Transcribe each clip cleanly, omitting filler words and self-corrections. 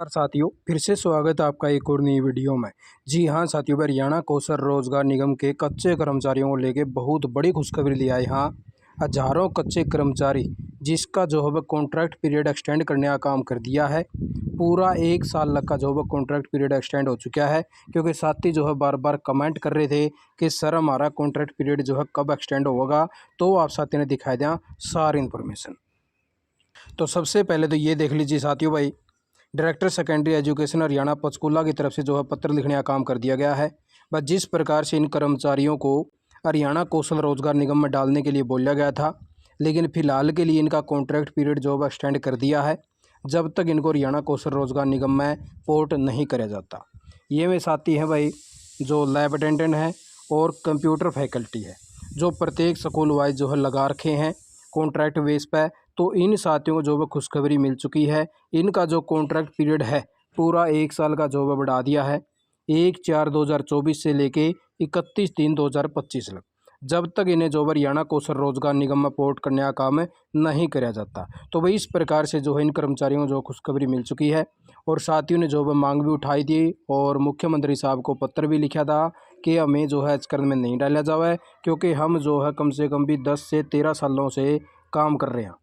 और साथियों फिर से स्वागत है आपका एक और नई वीडियो में। जी हाँ साथियों, हरियाणा कौशल रोजगार निगम के कच्चे कर्मचारियों को लेके बहुत बड़ी खुशखबरी ली आई। हाँ, हजारों कच्चे कर्मचारी जिसका जो है कॉन्ट्रैक्ट पीरियड एक्सटेंड करने का काम कर दिया है। पूरा 1 साल लग का जो है कॉन्ट्रैक्ट पीरियड एक्सटेंड हो चुका है, क्योंकि साथी जो है बार बार कमेंट कर रहे थे कि सर हमारा कॉन्ट्रैक्ट पीरियड जो है कब एक्सटेंड होगा। तो आप साथी ने दिखाई दिया सारी इन्फॉर्मेशन। तो सबसे पहले तो ये देख लीजिए साथियों भाई, director secondary education Haryana Panchkula की तरफ से जो है पत्र लिखने का काम कर दिया गया है। बस जिस प्रकार से इन कर्मचारियों को हरियाणा कौशल रोजगार निगम में डालने के लिए बोला गया था, लेकिन फिलहाल के लिए इनका कॉन्ट्रैक्ट पीरियड जो है एक्सटेंड कर दिया है, जब तक इनको हरियाणा कौशल रोजगार निगम में पोर्ट नहीं किया जाता। ये में साथी हैं भाई जो लैब अटेंडेंट हैं और कंप्यूटर फैकल्टी है, जो प्रत्येक स्कूल वाइज जो है लगा रखे हैं कॉन्ट्रैक्ट बेस पर। तो इन साथियों को जो है खुशखबरी मिल चुकी है। इनका जो कॉन्ट्रैक्ट पीरियड है पूरा 1 साल का जो है बढ़ा दिया है, 1/4/2024 से लेके 31/3/2025 तक, जब तक इन्हें जो हरियाणा कौशल रोजगार निगम में पोर्ट करने का काम नहीं किया जाता। तो वही इस प्रकार से जो है इन कर्मचारियों को जो खुशखबरी मिल चुकी है। और साथियों ने जो है मांग भी उठाई थी और मुख्यमंत्री साहब को पत्र भी लिखा था कि हमें जो है आचरण में नहीं डाला जाए, क्योंकि हम जो है कम से कम भी 10 से 13 सालों से काम कर रहे हैं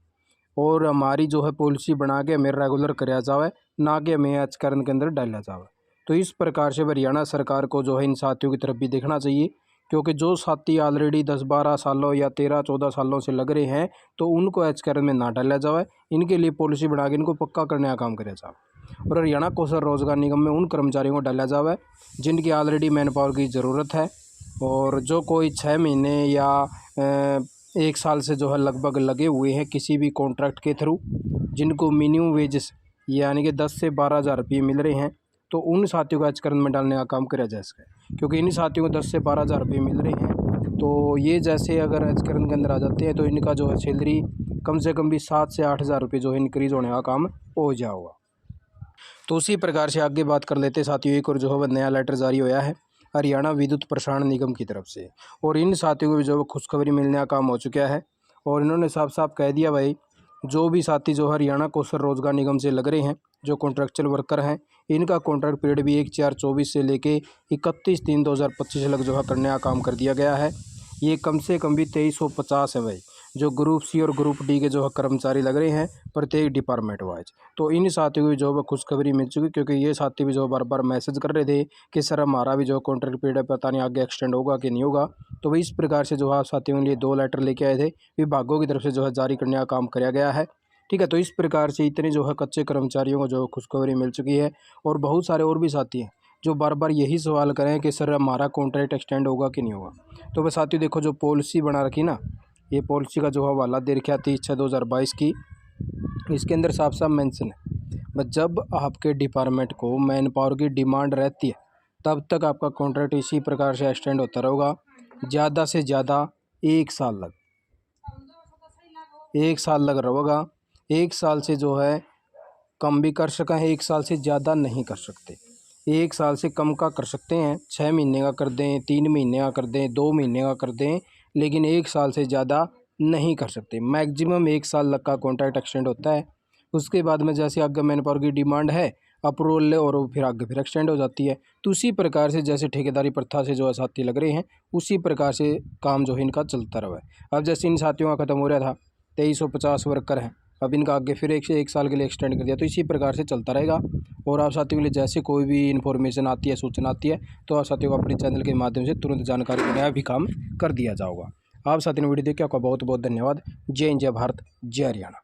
और हमारी जो है पॉलिसी बना के हमें रेगुलर कराया जाए, ना कि हमें आचरण के अंदर डाला जाए। तो इस प्रकार से हरियाणा सरकार को जो है इन साथियों की तरफ भी देखना चाहिए, क्योंकि जो साथी ऑलरेडी 10-12 सालों या 13-14 सालों से लग रहे हैं तो उनको आचरण में ना डाला जाए, इनके लिए पॉलिसी बना के इनको पक्का करने का काम कराया जाए। और हरियाणा कौशल रोजगार निगम में उन कर्मचारियों को डाला जाए जिनकी ऑलरेडी मैन पावर की ज़रूरत है, और जो कोई 6 महीने या 1 साल से जो है लगभग लगे हुए हैं किसी भी कॉन्ट्रैक्ट के थ्रू, जिनको मिनिमम वेजेस यानी कि 10 से 12 हज़ार रुपये मिल रहे हैं, तो उन साथियों को आचरण में डालने का काम किया जा सके। क्योंकि इन साथियों को 10 से 12 हज़ार रुपये मिल रहे हैं, तो ये जैसे अगर आचरण के अंदर आ जाते हैं तो इनका जो है सैलरी कम से कम भी 7 से 8 हज़ार रुपये जो है इंक्रीज़ होने का काम हो जाएगा। तो उसी प्रकार से आगे बात कर लेते हैं साथियों, एक और जो है नया लेटर जारी हुआ है हरियाणा विद्युत प्रसारण निगम की तरफ से, और इन साथियों को भी जो है खुशखबरी मिलने का काम हो चुका है। और इन्होंने साफ साफ कह दिया भाई, जो भी साथी जो हरियाणा कौशल रोजगार निगम से लग रहे हैं, जो कॉन्ट्रैक्चुअल वर्कर हैं, इनका कॉन्ट्रैक्ट पीरियड भी 1/4/24 से लेके 31/3/2025 तक जो है करने का काम कर दिया गया है। ये कम से कम भी 2350 है भाई, जो ग्रुप सी और ग्रुप डी के जो है कर्मचारी लग रहे हैं प्रत्येक डिपार्टमेंट वाइज। तो इन साथियों को भी जो है खुशखबरी मिल चुकी, क्योंकि ये साथी भी जो बार बार मैसेज कर रहे थे कि सर हमारा भी जो कॉन्ट्रैक्ट पीरियड पता नहीं आगे एक्सटेंड होगा कि नहीं होगा। तो वही इस प्रकार से जो है साथियों के लिए 2 लेटर लेके आए थे, विभागों की तरफ से जो है जारी करने का काम किया गया है। ठीक है, तो इस प्रकार से इतने जो है कच्चे कर्मचारियों को जो खुशखबरी मिल चुकी है। और बहुत सारे और भी साथी हैं जो बार बार यही सवाल करें कि सर हमारा कॉन्ट्रैक्ट एक्सटेंड होगा कि नहीं होगा। तो वह साथियों देखो, जो पॉलिसी बना रखी ना, ये पॉलिसी का जो हवाला दे रखा 30/6/2022 की, इसके अंदर साफ साफ मेंशन है, बस जब आपके डिपार्टमेंट को मैन पावर की डिमांड रहती है तब तक आपका कॉन्ट्रैक्ट इसी प्रकार से एक्सटेंड होता रहेगा, ज़्यादा से ज़्यादा 1 साल लग 1 साल लग रहेगा। 1 साल से जो है कम भी कर सकें, 1 साल से ज़्यादा नहीं कर सकते। 1 साल से कम का कर सकते हैं, 6 महीने का कर दें, 3 महीने का कर दें, 2 महीने का कर दें, लेकिन 1 साल से ज़्यादा नहीं कर सकते। मैक्सिमम 1 साल तक का कॉन्ट्रैक्ट एक्सटेंड होता है। उसके बाद में जैसे आगे मैन पावर की डिमांड है, अप्रूवल ले और वो फिर आगे फिर एक्सटेंड हो जाती है। तो उसी प्रकार से जैसे ठेकेदारी प्रथा से जो है साथी लग रहे हैं, उसी प्रकार से काम जो है इनका चलता रहा है। अब जैसे इन साथियों का ख़त्म हो रहा था, 2350 वर्कर हैं, अब इनका आगे फिर 1 साल के लिए एक्सटेंड कर दिया। तो इसी प्रकार से चलता रहेगा। और आप साथियों के लिए जैसे कोई भी इन्फॉर्मेशन आती है, सूचना आती है, तो आप साथियों को अपने चैनल के माध्यम से तुरंत जानकारी देने भी काम कर दिया जाएगा। आप साथियों ने वीडियो देख के आपका बहुत बहुत धन्यवाद। जय हिंद, जय भारत, जय हरियाणा।